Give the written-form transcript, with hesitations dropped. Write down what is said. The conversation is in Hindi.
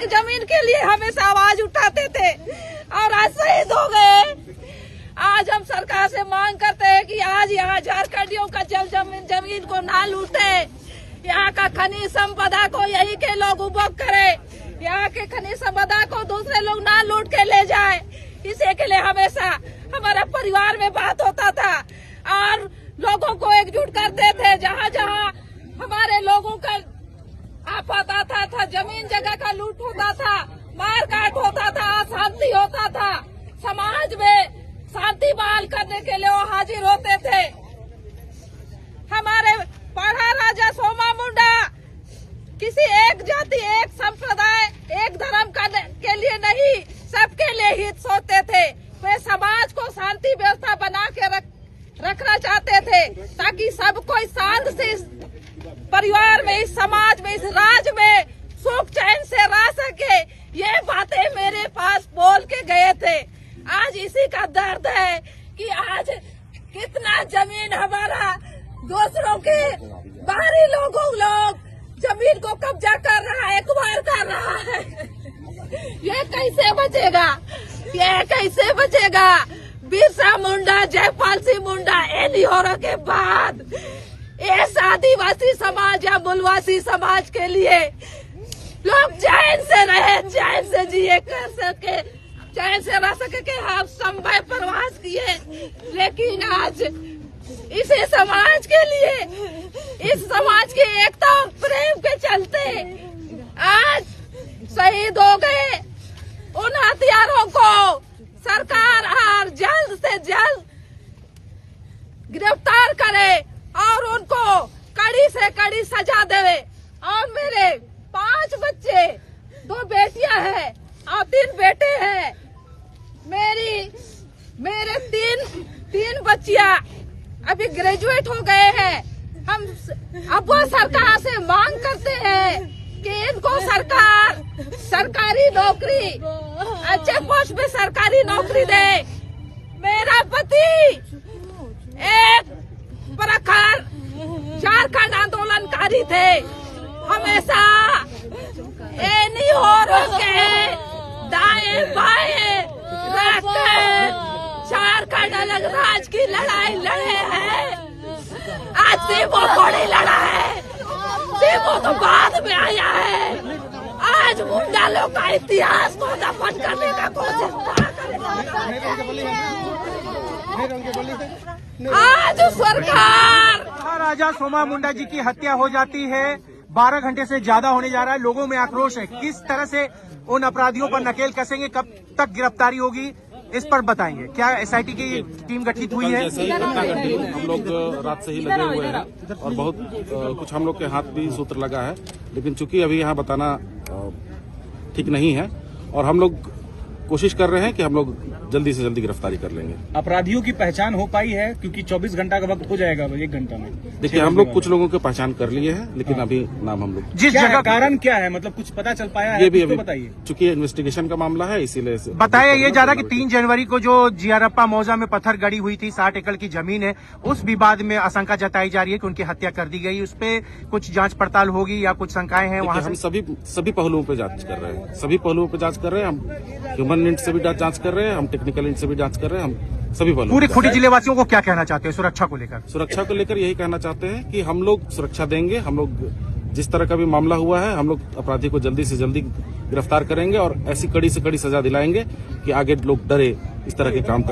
जमीन के लिए हमेशा आवाज उठाते थे और आज शहीद हो गए। आज हम सरकार से मांग करते हैं कि आज यहाँ झारखंडियों का जमीन को ना लूटे, यहाँ का खनिज संपदा को यही के लोग उपभोग करे, यहाँ के खनिज संपदा को दूसरे लोग ना लूट के ले जाए। इसी के लिए हमेशा हमारा परिवार में बात होता था और लोगों को एकजुट करते थे। जहाँ जहाँ हमारे लोगों का आफत आता था, जमीन जगह का लूट होता था, मार काट होता था, अशांति होता था, समाज में शांति बहाल करने के लिए वो हाजिर होते थे। हमारे पढ़ा राजा सोमा मुंडा किसी एक जाति, एक संप्रदाय, एक धर्म के लिए नहीं, सबके लिए हित सोचते थे। वे समाज को शांति व्यवस्था बना के रखना चाहते थे ताकि सब कोई शांत से इस परिवार में, इस समाज में, इस राज्य में सुख चैन से रह सके। ये बातें मेरे पास बोल के गए थे। आज इसी का दर्द है कि आज कितना जमीन हमारा दूसरों के बाहरी लोग जमीन को कब्जा कर रहा है, एक्वायर कर रहा है। ये कैसे बचेगा? ये कैसे बचेगा? बिरसा मुंडा, जयपाल सिंह मुंडा एलियोरा के बाद इस आदिवासी समाज या मूलवासी समाज के लिए लोग चैन से रहे, चैन से जिए कर सके, चैन से रह सके कि हम समय प्रवास किए। लेकिन आज इसे समाज के लिए, इस समाज की एकता और प्रेम के चलते आज शहीद हो गए। उन हथियारों को सरकार और जल्द से जल्द गिरफ्तार करे और उनको कड़ी से कड़ी सजा देवे। और मेरे 5 बच्चे, 2 बेटियां हैं और 3 बेटे हैं। मेरे तीन बच्चियां अभी ग्रेजुएट हो गए हैं। हम अब वो सरकार से मांग करते हैं कि इनको सरकार सरकारी नौकरी, अच्छे पोस्ट पे सरकारी नौकरी दे। मेरा पति एक प्रखर झारखंड आंदोलनकारी थे, हमेशा एनईओ के दाएं बाएं रहकर झारखंड अलग राज्य की लड़ाई लड़े हैं। आज सीमो को नहीं लड़ा है, सीमो तो बाद में आया है। आज मुंडा लोग का इतिहास को दफन करने का कोशिश आज सरकार। राजा सोमा मुंडा जी की हत्या हो जाती है, 12 घंटे से ज्यादा होने जा रहा है, लोगों में आक्रोश है। किस तरह से उन अपराधियों पर नकेल कसेंगे, कब तक गिरफ्तारी होगी, इस पर बताएंगे। क्या एसआईटी की टीम गठित हुई है? हम लोग रात से ही लगे हुए हैं और बहुत कुछ हम लोग के हाथ भी सूत्र लगा है, लेकिन चूंकि अभी यहाँ बताना ठीक नहीं है और हम लोग कोशिश कर रहे हैं कि हम लोग जल्दी से जल्दी गिरफ्तारी कर लेंगे। अपराधियों की पहचान हो पाई है? क्योंकि 24 घंटा का वक्त हो जाएगा, 1 घंटा में। देखिए, हम लोग कुछ लोगों की पहचान कर लिए हैं, लेकिन अभी नाम हम लोग जिस जगह कारण क्या है, मतलब कुछ पता चल पाया है? ये भी अभी बताइए, चूंकि इन्वेस्टिगेशन का मामला है, इसीलिए बताया ये जा रहा कि 3 जनवरी को जो जियारप्पा मौजा में पत्थर गड़ी हुई थी, 60 एकड़ की जमीन है, उस विवाद में आशंका जताई जा रही है कि उनकी हत्या कर दी गई। उस पे कुछ जांच पड़ताल होगी या कुछ शंकाएं हैं? वहाँ हम सभी पहलुओं पे जांच कर रहे हैं, सभी पहलुओं पे जांच कर रहे हैं। हम ह्यूमन इंट से भी जांच कर रहे हैं, हम टेक्निकल इंट से भी जांच कर रहे हैं, हम सभी पहलुओं। पूरे खूंटी जिले वासियों को क्या कहना चाहते हैं सुरक्षा को लेकर? सुरक्षा को लेकर यही कहना चाहते हैं कि हम लोग सुरक्षा देंगे। हम लोग जिस तरह का भी मामला हुआ है, हम लोग अपराधी को जल्दी से जल्दी गिरफ्तार करेंगे और ऐसी कड़ी से कड़ी सजा दिलाएंगे कि आगे लोग डरे इस तरह के काम